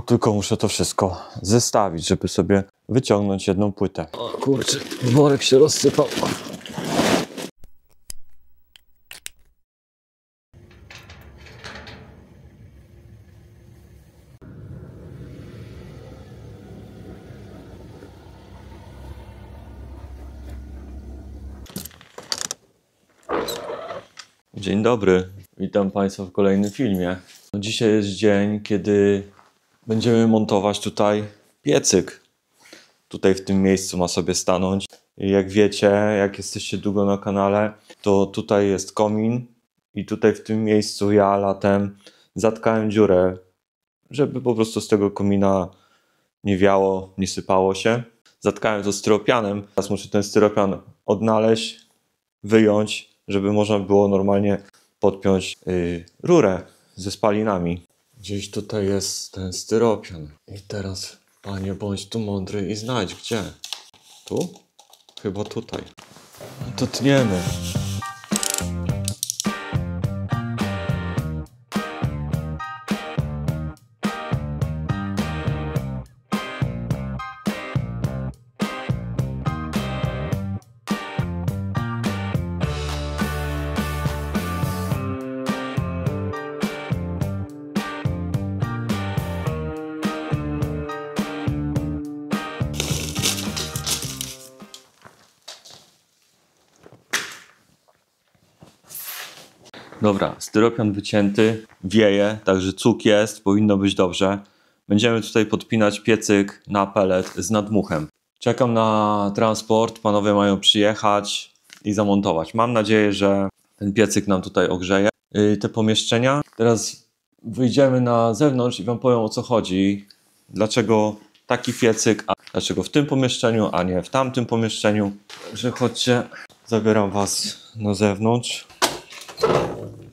Tylko muszę to wszystko zestawić, żeby sobie wyciągnąć jedną płytę. O kurczę, worek się rozsypał. Dzień dobry, witam Państwa w kolejnym filmie. Dzisiaj jest dzień, kiedy będziemy montować tutaj piecyk. Tutaj w tym miejscu ma sobie stanąć. I jak wiecie, jak jesteście długo na kanale, to tutaj jest komin i tutaj w tym miejscu ja latem zatkałem dziurę, żeby po prostu z tego komina nie wiało, nie sypało się. Zatkałem to styropianem. Teraz muszę ten styropian odnaleźć, wyjąć, żeby można było normalnie podpiąć rurę ze spalinami. Gdzieś tutaj jest ten styropian. I teraz, panie, bądź tu mądry i znajdź gdzie. Tu? Chyba tutaj. No to tniemy. Dobra, styropian wycięty, wieje, także cuk jest, powinno być dobrze. Będziemy tutaj podpinać piecyk na pelet z nadmuchem. Czekam na transport, panowie mają przyjechać i zamontować. Mam nadzieję, że ten piecyk nam tutaj ogrzeje te pomieszczenia. Teraz wyjdziemy na zewnątrz i wam powiem, o co chodzi. Dlaczego taki piecyk, a dlaczego w tym pomieszczeniu, a nie w tamtym pomieszczeniu. Także chodźcie, zabieram was na zewnątrz.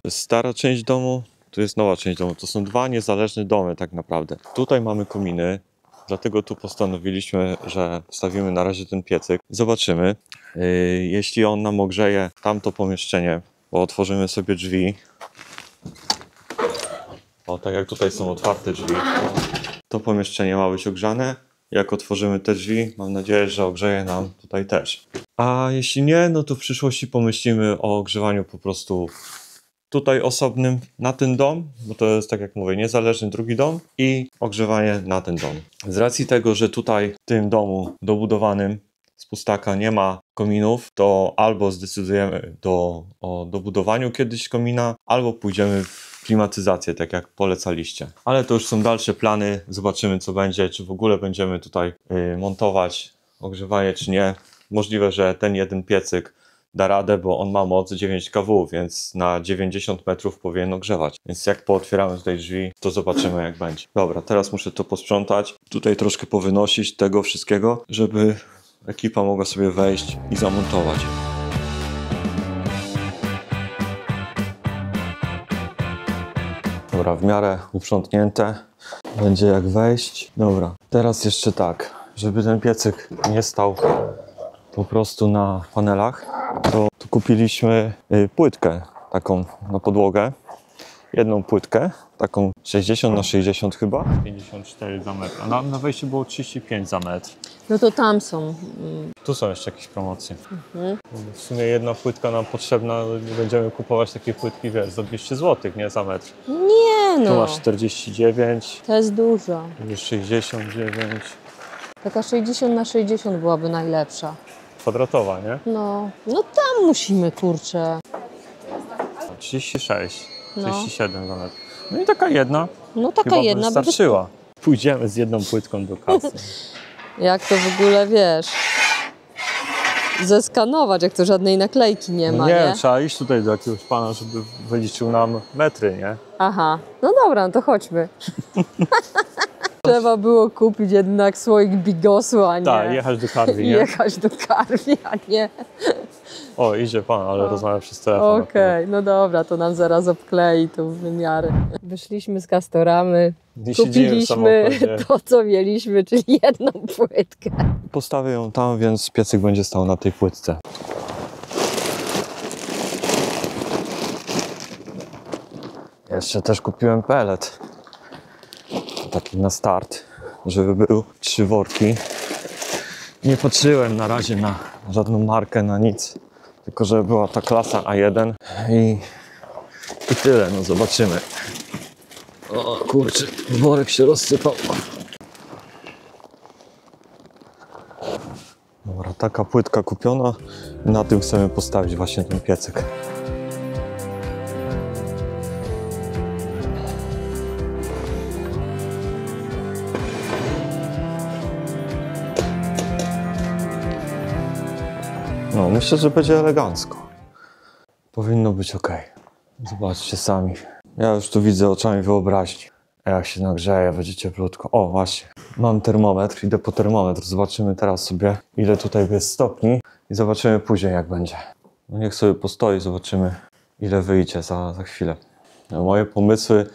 To jest stara część domu, tu jest nowa część domu. To są dwa niezależne domy tak naprawdę. Tutaj mamy kominy, dlatego tu postanowiliśmy, że wstawimy na razie ten piecyk. Zobaczymy, jeśli on nam ogrzeje tamto pomieszczenie, bo otworzymy sobie drzwi. O, tak jak tutaj są otwarte drzwi, to pomieszczenie ma być ogrzane. Jak otworzymy te drzwi, mam nadzieję, że ogrzeje nam tutaj też. A jeśli nie, no to w przyszłości pomyślimy o ogrzewaniu po prostu tutaj osobnym na ten dom, bo to jest, tak jak mówię, niezależny drugi dom i ogrzewanie na ten dom. Z racji tego, że tutaj w tym domu dobudowanym z pustaka nie ma kominów, to albo zdecydujemy o dobudowaniu kiedyś komina, albo pójdziemy w klimatyzację, tak jak polecaliście. Ale to już są dalsze plany, zobaczymy co będzie, czy w ogóle będziemy tutaj montować ogrzewanie, czy nie. Możliwe, że ten jeden piecyk da radę, bo on ma moc 9 kW, więc na 90 metrów powinien ogrzewać. Więc jak pootwieramy tutaj drzwi, to zobaczymy jak będzie. Dobra, teraz muszę to posprzątać. Tutaj troszkę powynosić tego wszystkiego, żeby ekipa mogła sobie wejść i zamontować. Dobra, w miarę uprzątnięte. Będzie jak wejść. Dobra, teraz jeszcze tak, żeby ten piecyk nie stał po prostu na panelach, to tu kupiliśmy płytkę taką na podłogę. Jedną płytkę, taką 60 na 60 chyba. 54 za metr, a na wejściu było 35 za metr. No to tam są. Tu są jeszcze jakieś promocje. W sumie jedna płytka nam potrzebna, nie będziemy kupować takiej płytki, wiesz, za 200 zł, nie za metr. Nie no. Tu masz 49. To jest dużo. Tu jest 69. Taka 60 na 60 byłaby najlepsza. Kwadratowa, nie? No tam musimy, kurczę. 36, 37 za metr. No i taka jedna. No taka chyba jedna by wystarczyła. Pójdziemy z jedną płytką do kasy. Jak to w ogóle, wiesz, zeskanować, jak to żadnej naklejki nie ma, nie? nie? Trzeba iść tutaj do jakiegoś pana, żeby wyliczył nam metry, nie? Aha, no dobra, no to chodźmy. Trzeba było kupić jednak słoik bigosu, a nie... Tak, jechać do Karwi, nie? Jechać do Karwi, a nie... O, idzie pan, ale rozmawia przez telefon. Okej, no dobra, to nam zaraz obklei tą wymiarę. Wyszliśmy z Castoramy, Nie siedzimy w kupiliśmy samochodzie. to, co mieliśmy, czyli jedną płytkę. Postawię ją tam, więc piecyk będzie stał na tej płytce. Jeszcze też kupiłem pelet. taki na start, żeby był 3 worki. Nie patrzyłem na razie na żadną markę, na nic, tylko że była ta klasa A1 i tyle, no zobaczymy. O kurczę, worek się rozsypał. Dobra, taka płytka kupiona. Na tym chcemy postawić właśnie ten piecyk. No, myślę, że będzie elegancko. Powinno być ok. Zobaczcie sami. Ja już tu widzę oczami wyobraźni. Jak się nagrzeje, będzie cieplutko. O, właśnie. Mam termometr, idę po termometr. Zobaczymy teraz sobie, ile tutaj jest stopni i zobaczymy później, jak będzie. No niech sobie postoi, zobaczymy, ile wyjdzie za chwilę. No, moje pomysły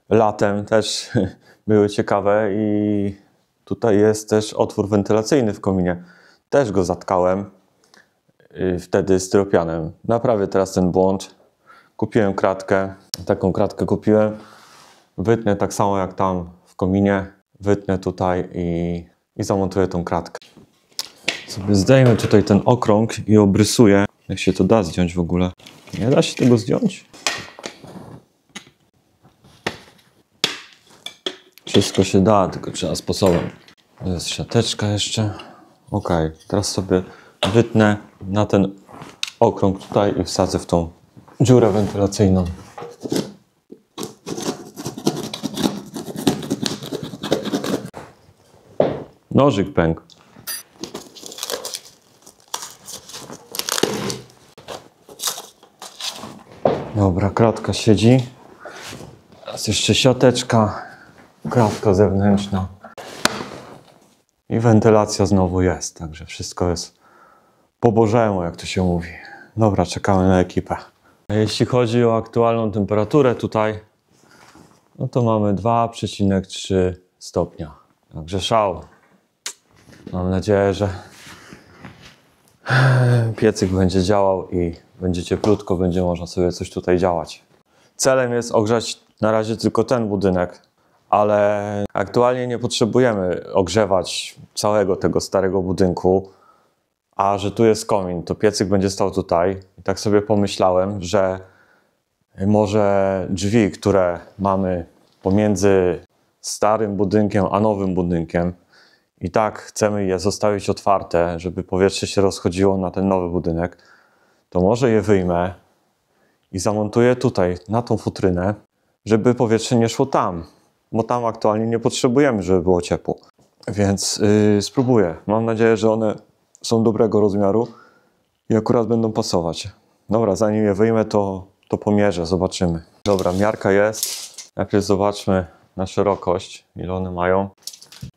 latem też były ciekawe i tutaj jest też otwór wentylacyjny w kominie. Też go zatkałem wtedy styropianem. Naprawię teraz ten błąd. Kupiłem kratkę, taką kratkę kupiłem. Wytnę tak samo jak tam w kominie. Wytnę tutaj i zamontuję tą kratkę. Sobie zdejmę tutaj ten okrąg i obrysuję. Jak się to da zdjąć w ogóle? Nie da się tego zdjąć? Wszystko się da, tylko trzeba sposobem. Jest siateczka jeszcze. Ok, teraz sobie wytnę na ten okrąg tutaj i wsadzę w tą dziurę wentylacyjną. Nożyk pękł. Dobra, kratka siedzi. Teraz jeszcze siateczka, kratka zewnętrzna. I wentylacja znowu jest, także wszystko jest po bożemu, jak to się mówi. Dobra, czekamy na ekipę. Jeśli chodzi o aktualną temperaturę tutaj, no to mamy 2,3 stopnia. Także szał. Mam nadzieję, że piecyk będzie działał i będzie cieplutko, będzie można sobie coś tutaj działać. Celem jest ogrzać na razie tylko ten budynek, ale aktualnie nie potrzebujemy ogrzewać całego tego starego budynku, a że tu jest komin, to piecyk będzie stał tutaj. I tak sobie pomyślałem, że może drzwi, które mamy pomiędzy starym budynkiem a nowym budynkiem, i tak chcemy je zostawić otwarte, żeby powietrze się rozchodziło na ten nowy budynek, to może je wyjmę i zamontuję tutaj, na tą futrynę, żeby powietrze nie szło tam, bo tam aktualnie nie potrzebujemy, żeby było ciepło. Więc spróbuję. Mam nadzieję, że one są dobrego rozmiaru i akurat będą pasować. Dobra, zanim je wyjmę, to pomierzę, zobaczymy. Dobra, miarka jest. Najpierw zobaczmy na szerokość, ile one mają.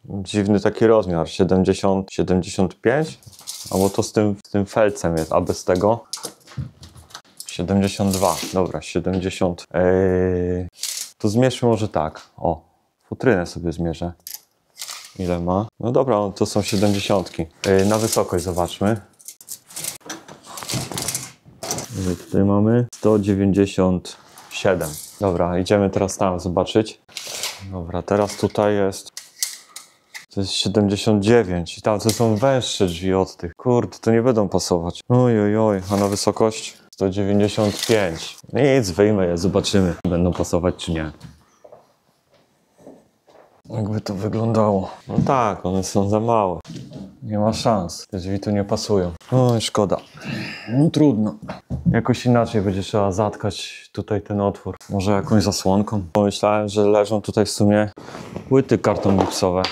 Dziwny taki rozmiar, 70, 75, albo to z tym felcem jest, a bez tego 72, dobra, 70. To zmierzmy może tak, o, futrynę sobie zmierzę. Ile ma? No dobra, to są 70. Na wysokość zobaczmy. Ile tutaj mamy? 197. Dobra, idziemy teraz tam zobaczyć. Dobra, teraz tutaj jest. To jest 79 i tam to są węższe drzwi od tych. Kurde, to nie będą pasować. Oj, oj, oj, a na wysokość 195. Nic, wyjmę je, zobaczymy, będą pasować czy nie. Jakby to wyglądało. No tak, one są za małe. Nie ma szans. Te drzwi tu nie pasują. Oj, szkoda. No trudno. Jakoś inaczej będzie trzeba zatkać tutaj ten otwór. Może jakąś zasłonką. Pomyślałem, że leżą tutaj w sumie płyty karton gipsowe.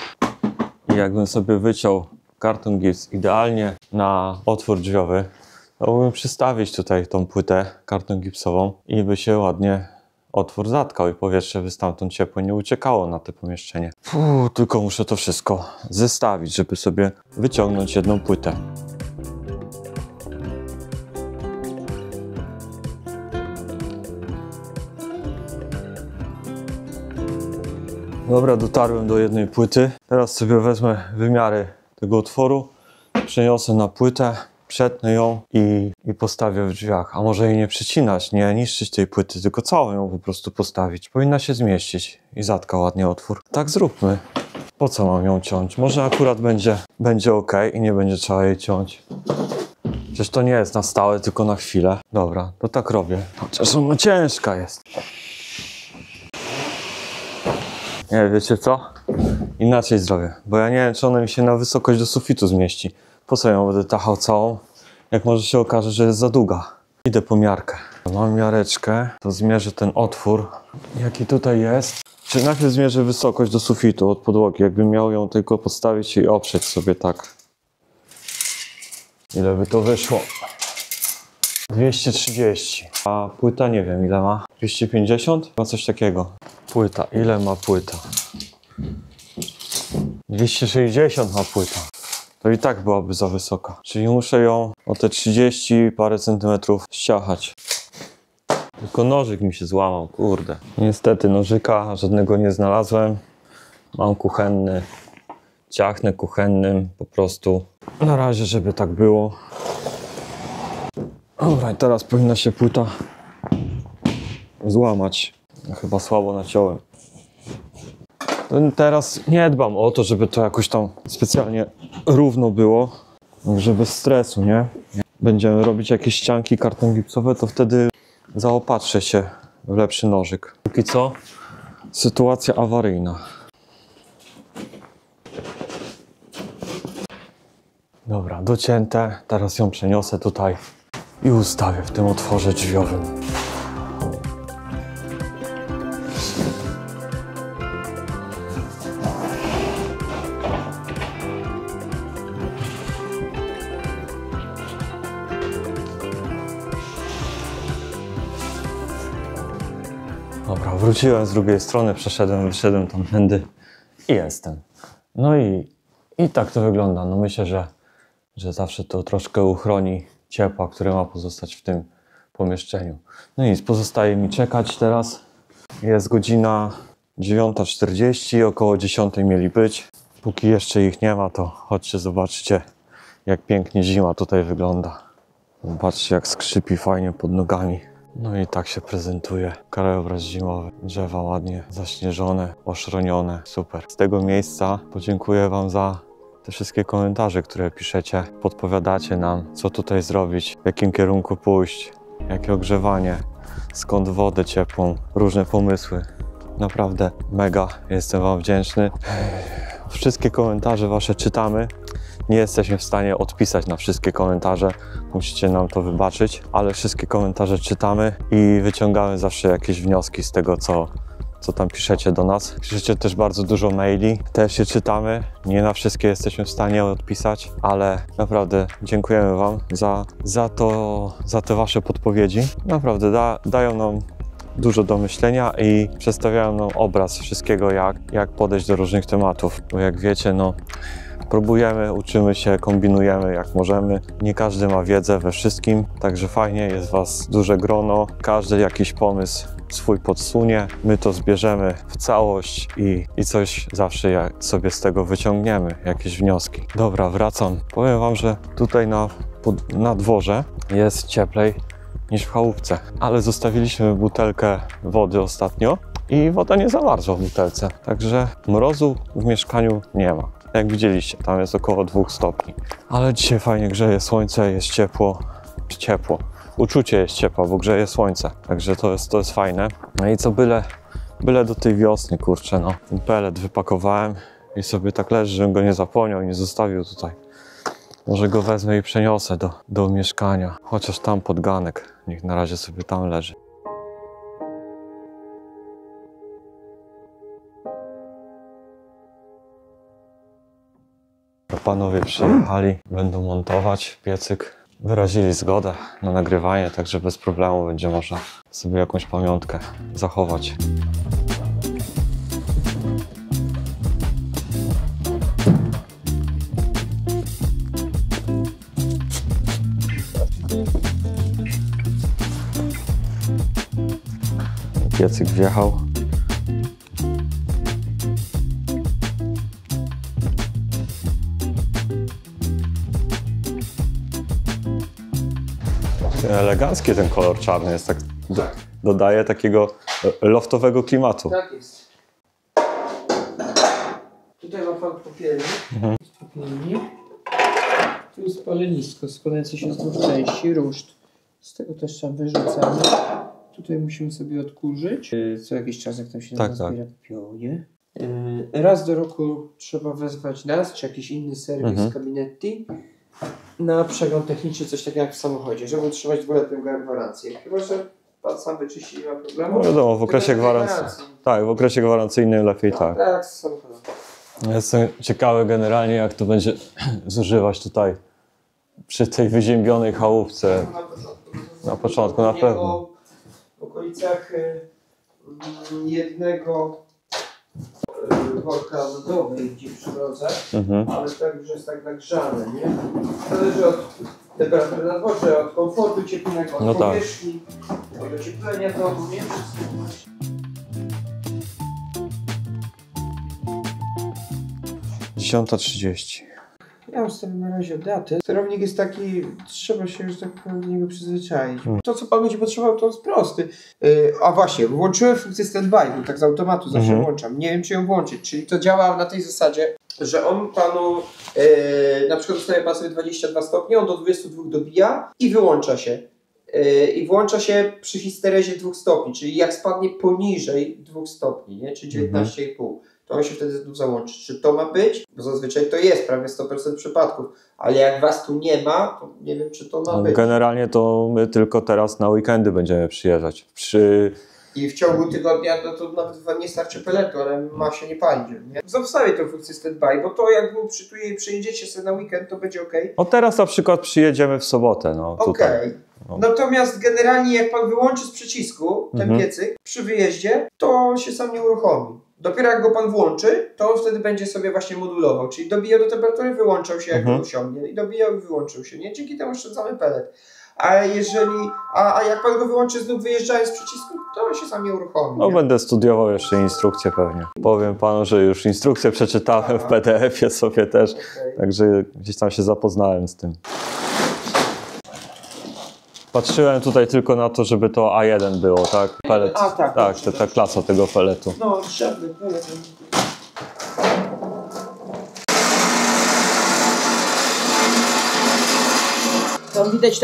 I jakbym sobie wyciął karton gips idealnie na otwór drzwiowy, to mógłbym przystawić tutaj tą płytę karton gipsową i by się ładnie otwór zatkał i powietrze by stamtąd ciepło nie uciekało na to pomieszczenie. Tylko muszę to wszystko zestawić, żeby sobie wyciągnąć jedną płytę. Dobra, dotarłem do jednej płyty. Teraz sobie wezmę wymiary tego otworu, przeniosę na płytę przetnę ją i postawię w drzwiach. A może jej nie przycinać, nie niszczyć tej płyty, tylko całą ją po prostu postawić. Powinna się zmieścić i zatka ładnie otwór. Tak zróbmy. Po co mam ją ciąć? Może akurat będzie ok i nie będzie trzeba jej ciąć. Przecież to nie jest na stałe, tylko na chwilę. Dobra, to tak robię. Chociaż ona ciężka jest. Nie, wiecie co? Inaczej zrobię, bo ja nie wiem, czy ona mi się na wysokość do sufitu zmieści. Po co ją będę tachał całą, jak może się okaże, że jest za długa. Idę po miarkę. Mam miareczkę, to zmierzę ten otwór, jaki tutaj jest. Czy najpierw zmierzę wysokość do sufitu od podłogi, jakbym miał ją tylko postawić i oprzeć sobie tak. Ile by to wyszło? 230. A płyta nie wiem ile ma. 250? Ma coś takiego. Płyta. Ile ma płyta? 260 ma płyta. To i tak byłaby za wysoka. Czyli muszę ją o te 30 parę centymetrów ściachać. Tylko nożyk mi się złamał, kurde. Niestety nożyka żadnego nie znalazłem. Mam kuchenny. Ciachnę kuchennym po prostu. Na razie, żeby tak było. Dobra, i teraz powinna się płyta złamać. Chyba słabo naciąłem. Teraz nie dbam o to, żeby to jakoś tam specjalnie równo było. Także bez stresu, nie? Będziemy robić jakieś ścianki karton gipsowe, to wtedy zaopatrzę się w lepszy nożyk. Póki co sytuacja awaryjna. Dobra, docięte. Teraz ją przeniosę tutaj i ustawię w tym otworze drzwiowym. Dobra, wróciłem z drugiej strony, wyszedłem tamtędy i jestem. No i tak to wygląda. No myślę, że zawsze to troszkę uchroni ciepła, które ma pozostać w tym pomieszczeniu. No nic, pozostaje mi czekać teraz. Jest godzina 9:40, około 10 mieli być. Póki jeszcze ich nie ma, to chodźcie, zobaczcie, jak pięknie zima tutaj wygląda. Zobaczcie, jak skrzypi fajnie pod nogami. No i tak się prezentuje krajobraz zimowy. Drzewa ładnie zaśnieżone, oszronione. Super. Z tego miejsca podziękuję Wam za te wszystkie komentarze, które piszecie. Podpowiadacie nam, co tutaj zrobić, w jakim kierunku pójść, jakie ogrzewanie, skąd wodę ciepłą, różne pomysły. Naprawdę mega jestem Wam wdzięczny. Wszystkie komentarze Wasze czytamy. Nie jesteśmy w stanie odpisać na wszystkie komentarze, musicie nam to wybaczyć, ale wszystkie komentarze czytamy i wyciągamy zawsze jakieś wnioski z tego, co tam piszecie do nas. Piszecie też bardzo dużo maili, też je czytamy. Nie na wszystkie jesteśmy w stanie odpisać, ale naprawdę dziękujemy Wam za te Wasze podpowiedzi. Naprawdę dają nam dużo do myślenia i przedstawiają nam obraz wszystkiego, jak podejść do różnych tematów. Bo jak wiecie, no próbujemy, uczymy się, kombinujemy jak możemy. Nie każdy ma wiedzę we wszystkim, także fajnie, jest Was duże grono. Każdy jakiś pomysł swój podsunie, my to zbierzemy w całość i coś zawsze sobie z tego wyciągniemy, jakieś wnioski. Dobra, wracam. Powiem Wam, że tutaj na dworze jest cieplej niż w chałupce, ale zostawiliśmy butelkę wody ostatnio i woda nie zamarzła w butelce, także mrozu w mieszkaniu nie ma. Jak widzieliście, tam jest około 2 stopni. Ale dzisiaj fajnie grzeje słońce, jest ciepło. Uczucie jest ciepło, bo grzeje słońce, także to jest fajne. No i co byle do tej wiosny, kurczę, no. Ten pelet wypakowałem i sobie tak leży, żebym go nie zapomniał i nie zostawił tutaj. Może go wezmę i przeniosę do mieszkania, chociaż tam pod ganek, niech na razie sobie tam leży. Panowie przyjechali, będą montować piecyk. Wyrazili zgodę na nagrywanie, także bez problemu będzie można sobie jakąś pamiątkę zachować. Piecyk wjechał. Elegancki ten kolor czarny jest, tak dodaje takiego loftowego klimatu. Tak jest. Tutaj ma pan popielnik. Popielnik. Tu jest palenisko składające się z 2 części, ruszt. Z tego też tam wyrzucamy. Tutaj musimy sobie odkurzyć. Co jakiś czas, jak tam się Tak, zbiera popioł, nie? Raz do roku trzeba wezwać nas, czy jakiś inny serwis z Cabinetti na przegląd techniczny, coś takiego jak w samochodzie, żeby utrzymać 2-letnią gwarancję. Chyba że pan sam wyczyści, nie ma problemu. No wiadomo, w okresie gwarancyjnym. Tak, w okresie gwarancyjnym lepiej tak. Tak, z samochodem. Jestem ciekawy generalnie, jak to będzie zużywać tutaj przy tej wyziębionej chałupce. Na początku na pewno. W okolicach jednego worka lodowej, gdzie przyrodzę, ale tak już jest tak nagrzane, nie? Zależy od temperatury nadworza, od komfortu cieplnego, od powierzchni, od ocieplenia domu, nie? 10:30. Ja ustawiam na razie datę. Sterownik jest taki, trzeba się, że tak powiem, do niego przyzwyczaić. To, co pan będzie potrzebował, to jest prosty. A właśnie, włączyłem funkcję standby, bo tak z automatu zawsze włączam. Nie wiem, czy ją włączyć. Czyli to działa na tej zasadzie, że on panu, na przykład ustawia pan sobie 22 stopnie, on do 22 dobija i wyłącza się. I włącza się przy histerezie 2 stopni, czyli jak spadnie poniżej 2 stopni, nie? Czyli 19,5. To on się wtedy znów załączy. Czy to ma być? Bo zazwyczaj to jest prawie 100% przypadków. Ale jak was tu nie ma, to nie wiem, czy to ma być. Generalnie to my tylko teraz na weekendy będziemy przyjeżdżać. I w ciągu tygodnia to nawet wam nie starczy peletu, ale ma się nie palić. Nie? Zostawię tę funkcję standby, bo to jak przyjedziecie sobie na weekend, to będzie ok. O teraz na przykład przyjedziemy w sobotę. No, Okej. Natomiast generalnie jak pan wyłączy z przycisku ten piecyk przy wyjeździe, to się sam nie uruchomi. Dopiero jak go pan włączy, to on wtedy będzie sobie właśnie modulował, czyli dobijał do temperatury, wyłączał się jak go osiągnie i dobijał i wyłączył się, nie? Dzięki temu oszczędzamy pelet. A jeżeli, a jak pan go wyłączy znów wyjeżdżając z przycisku, to on się sam nie uruchomi. No nie? będę studiował jeszcze instrukcję pewnie. Powiem panu, że już instrukcję przeczytałem w PDF-ie sobie też, także gdzieś tam się zapoznałem z tym. Patrzyłem tutaj tylko na to, żeby to A1 było, tak? Pelet. Tak, ta klasa tego peletu. No, żadny pelet. Tam widać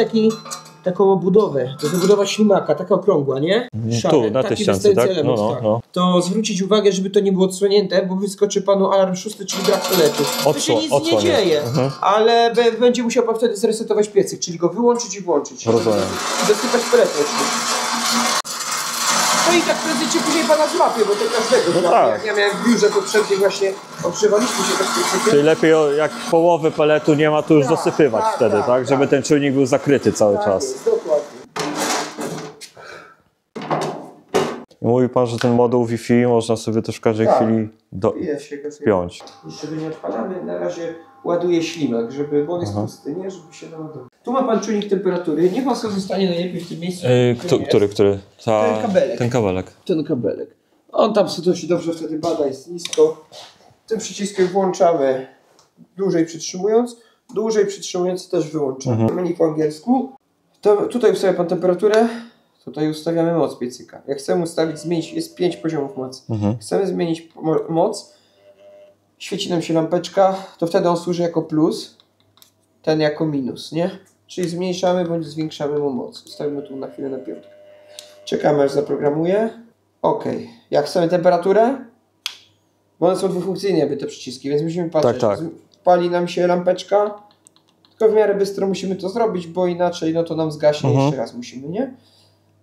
taką obudowę. To jest obudowa ślimaka, taka okrągła, nie? Tu, na tej ściance, tak? No. To zwrócić uwagę, żeby to nie było odsłonięte, bo wyskoczy panu alarm 6, czyli brak peletu. To się nic nie dzieje, ale będzie musiał pan wtedy zresetować piecyk, czyli go wyłączyć i włączyć. Rozumiem. I dosypać peletu oczywiście. No i tak prędzej czy później pana złapie, bo to każdego złapie. tak. Jak ja miałem w biurze poprzedniej właśnie, ogrzewaliśmy się tak piecykiem. Czyli lepiej jak połowy peletu nie ma, to już dosypywać wtedy, tak? Żeby ten czujnik był zakryty cały czas. Jest, dokładnie. I mówi pan, że ten moduł Wi-Fi można sobie też w każdej chwili spiąć. Jeszcze nie odpalamy, na razie ładuję ślimak, bo on jest pusty, nie? Żeby się naładował. Tu ma pan czujnik temperatury, niech pan sobie zostanie najlepiej w tym miejscu. Który? Ten kabelek. Ten kabelek. Ten kabelek. On tam sobie dość dobrze wtedy bada, jest nisko. Tym przyciskiem włączamy dłużej przytrzymując też wyłączamy. Menu po angielsku. Tutaj ustawia pan temperaturę. Tutaj ustawiamy moc piecyka. Jak chcemy zmienić, jest 5 poziomów mocy. Chcemy zmienić moc, świeci nam się lampeczka, to wtedy on służy jako plus, ten jako minus, nie? Czyli zmniejszamy bądź zwiększamy mu moc. Ustawimy tu na chwilę na piątkę. Czekamy aż zaprogramuje. OK. Jak chcemy temperaturę, bo one są dwufunkcyjne jakby te przyciski, więc musimy patrzeć. Tak. Pali nam się lampeczka, tylko w miarę bystro musimy to zrobić, bo inaczej no to nam zgaśnie jeszcze raz musimy, nie?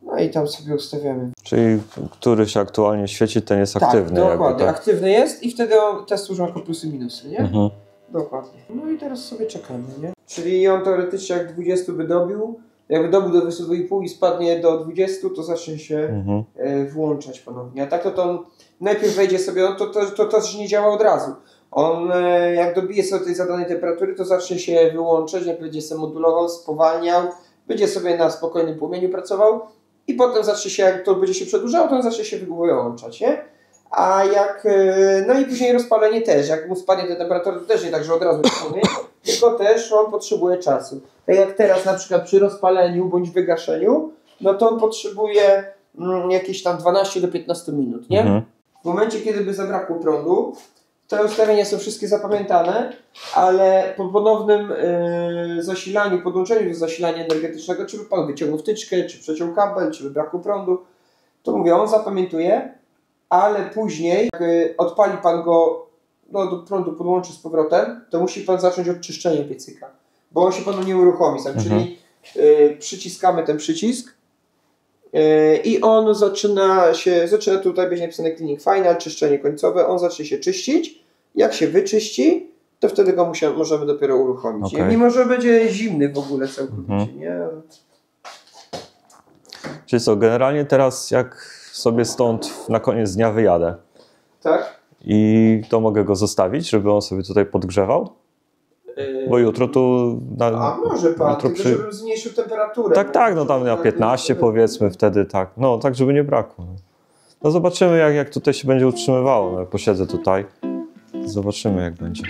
No i tam sobie ustawiamy. Czyli który się aktualnie świeci, ten jest aktywny. Tak, dokładnie. Tak. Aktywny jest i wtedy te służą jako plusy minusy, nie? Dokładnie. No i teraz sobie czekamy, nie? Czyli on teoretycznie jak 20 by dobił, jak dobił do 22,5 i spadnie do 20, to zacznie się włączać ponownie. A tak to on najpierw wejdzie sobie, to też nie działa od razu. On jak dobije sobie tej zadanej temperatury, to zacznie się wyłączać, jak będzie sobie modulował, spowalniał, będzie sobie na spokojnym płomieniu pracował i potem zacznie się, jak to będzie się przedłużało, to on zacznie się wyłączać, nie? A jak, no i później rozpalenie też, jak mu spadnie ta temperatura, to też nie tak, że od razu płonie, tylko też on potrzebuje czasu. Tak jak teraz na przykład przy rozpaleniu bądź wygaszeniu, no to on potrzebuje jakieś tam 12 do 15 minut, nie? W momencie, kiedy by zabrakło prądu, te ustawienia są wszystkie zapamiętane, ale po ponownym zasilaniu, podłączeniu do zasilania energetycznego, czy by pan wyciągnął wtyczkę, czy przeciął kabel, czy by brakło prądu, to mówię, on zapamiętuje, ale później, jak odpali pan go, no, do prądu podłączy z powrotem, to musi pan zacząć od czyszczenia piecyka, bo on się panu nie uruchomi sam, czyli przyciskamy ten przycisk i on zaczyna tutaj być napisane cleaning final, czyszczenie końcowe, on zacznie się czyścić, jak się wyczyści, to wtedy go możemy dopiero uruchomić, Okay. mimo że będzie zimny w ogóle całkowicie, nie? Czyli co, generalnie teraz jak sobie stąd na koniec dnia wyjadę Tak? i to mogę go zostawić, żeby on sobie tutaj podgrzewał? Bo jutro tu... A może pan, jutro tylko żebym zmniejszył temperaturę. Tak, no tam na 15 powiedzmy wtedy tak. No tak, żeby nie brakło. No zobaczymy jak tutaj się będzie utrzymywało. No, jak posiedzę tutaj, zobaczymy jak będzie.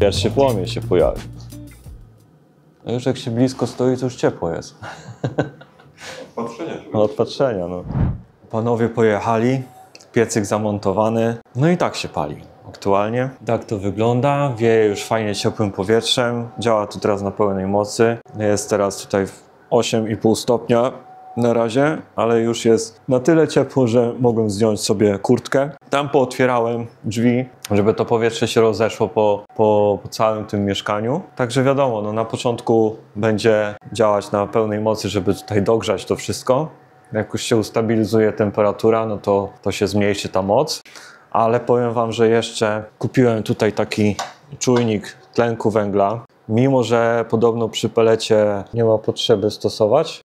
Pierwszy płomień się pojawi. A już jak się blisko stoi, to już ciepło jest. Od patrzenia, no. Panowie pojechali, piecyk zamontowany, no i tak się pali aktualnie. Tak to wygląda, wieje już fajnie ciepłym powietrzem, działa tu teraz na pełnej mocy. Jest teraz tutaj 8,5 stopnia na razie, ale już jest na tyle ciepło, że mogłem zdjąć sobie kurtkę. Tam pootwierałem drzwi, żeby to powietrze się rozeszło po całym tym mieszkaniu. Także wiadomo, no na początku będzie działać na pełnej mocy, żeby tutaj dogrzać to wszystko. Jak już się ustabilizuje temperatura, no to się zmniejszy ta moc. Ale powiem wam, że jeszcze kupiłem tutaj taki czujnik tlenku węgla. Mimo że podobno przy pelecie nie ma potrzeby stosować,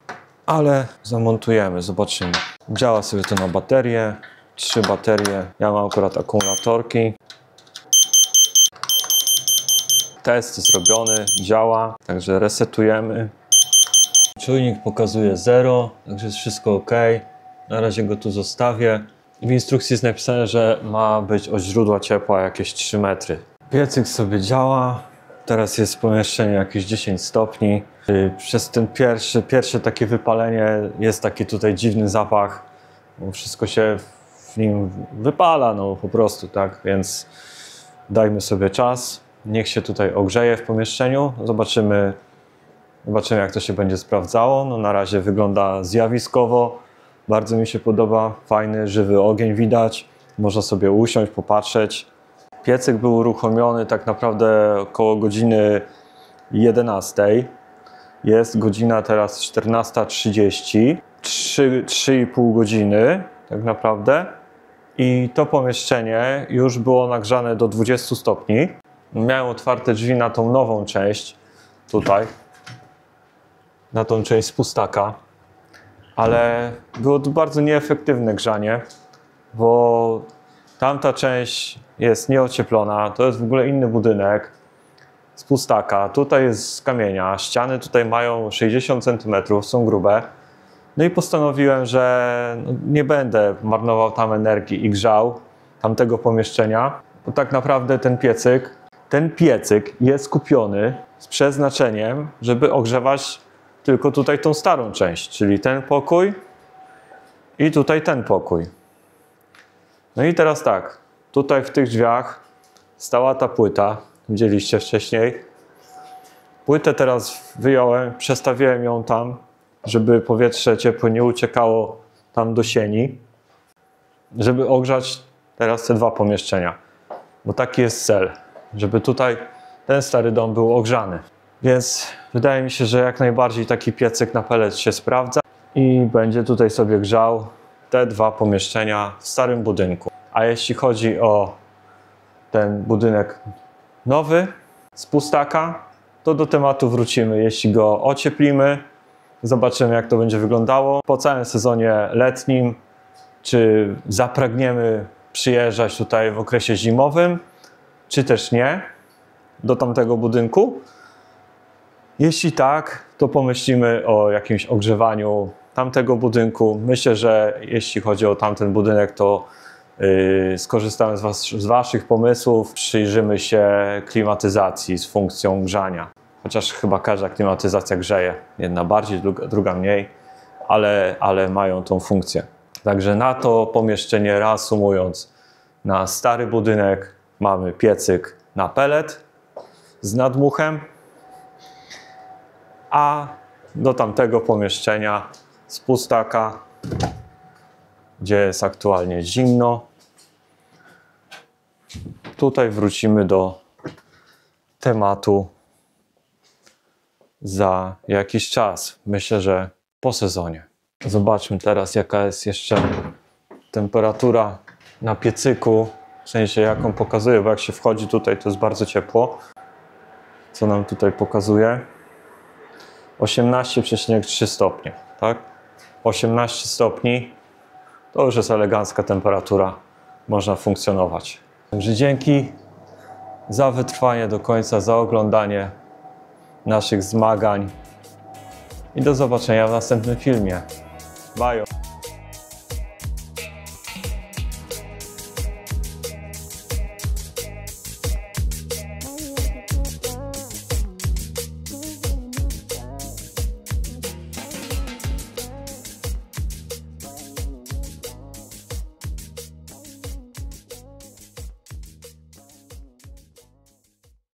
ale zamontujemy, zobaczymy. Działa sobie to na baterie, 3 baterie. Ja mam akurat akumulatorki. Test zrobiony, działa, także resetujemy. Czujnik pokazuje 0, także jest wszystko ok. Na razie go tu zostawię. W instrukcji jest napisane, że ma być od źródła ciepła jakieś 3 metry. Piecyk sobie działa. Teraz jest pomieszczenie jakieś 10 stopni. Przez ten pierwsze takie wypalenie jest taki tutaj dziwny zapach, bo wszystko się w nim wypala, no po prostu, tak, więc dajmy sobie czas, niech się tutaj ogrzeje w pomieszczeniu, zobaczymy jak to się będzie sprawdzało. No na razie wygląda zjawiskowo, bardzo mi się podoba, fajny, żywy ogień widać, można sobie usiąść, popatrzeć. Piecyk był uruchomiony tak naprawdę około godziny 11. Jest godzina teraz 14:30, 3,5 godziny tak naprawdę i to pomieszczenie już było nagrzane do 20 stopni. Miałem otwarte drzwi na tą nową część tutaj, na tą część z pustaka, ale było to bardzo nieefektywne grzanie, bo tamta część jest nieocieplona, to jest w ogóle inny budynek z pustaka, tutaj jest z kamienia, ściany tutaj mają 60 cm, są grube. No i postanowiłem, że nie będę marnował tam energii i grzał tamtego pomieszczenia, bo tak naprawdę ten piecyk jest kupiony z przeznaczeniem, żeby ogrzewać tylko tutaj tą starą część, czyli ten pokój i tutaj ten pokój. No i teraz tak, tutaj w tych drzwiach stała ta płyta, widzieliście wcześniej. Płytę teraz wyjąłem, przestawiłem ją tam, żeby powietrze ciepłe nie uciekało tam do sieni, żeby ogrzać teraz te 2 pomieszczenia. Bo taki jest cel, żeby tutaj ten stary dom był ogrzany. Więc wydaje mi się, że jak najbardziej taki piecyk na pelet się sprawdza i będzie tutaj sobie grzał te 2 pomieszczenia w starym budynku. A jeśli chodzi o ten budynek nowy z pustaka, to do tematu wrócimy, jeśli go ocieplimy. Zobaczymy, jak to będzie wyglądało po całym sezonie letnim. Czy zapragniemy przyjeżdżać tutaj w okresie zimowym, czy też nie, do tamtego budynku. Jeśli tak, to pomyślimy o jakimś ogrzewaniu tamtego budynku. Myślę, że jeśli chodzi o tamten budynek, to skorzystamy z Waszych pomysłów. Przyjrzymy się klimatyzacji z funkcją grzania. Chociaż chyba każda klimatyzacja grzeje. Jedna bardziej, druga mniej, ale mają tą funkcję. Także na to pomieszczenie, reasumując, na stary budynek mamy piecyk na pelet z nadmuchem, a do tamtego pomieszczenia z pustaka, gdzie jest aktualnie zimno, tutaj wrócimy do tematu za jakiś czas. Myślę, że po sezonie. Zobaczmy teraz, jaka jest jeszcze temperatura na piecyku, w sensie jaką pokazuje, bo jak się wchodzi tutaj, to jest bardzo ciepło. Co nam tutaj pokazuje? 18,3 stopnie, tak? 18 stopni to już jest elegancka temperatura, można funkcjonować. Także dzięki za wytrwanie do końca, za oglądanie naszych zmagań i do zobaczenia w następnym filmie. Bye!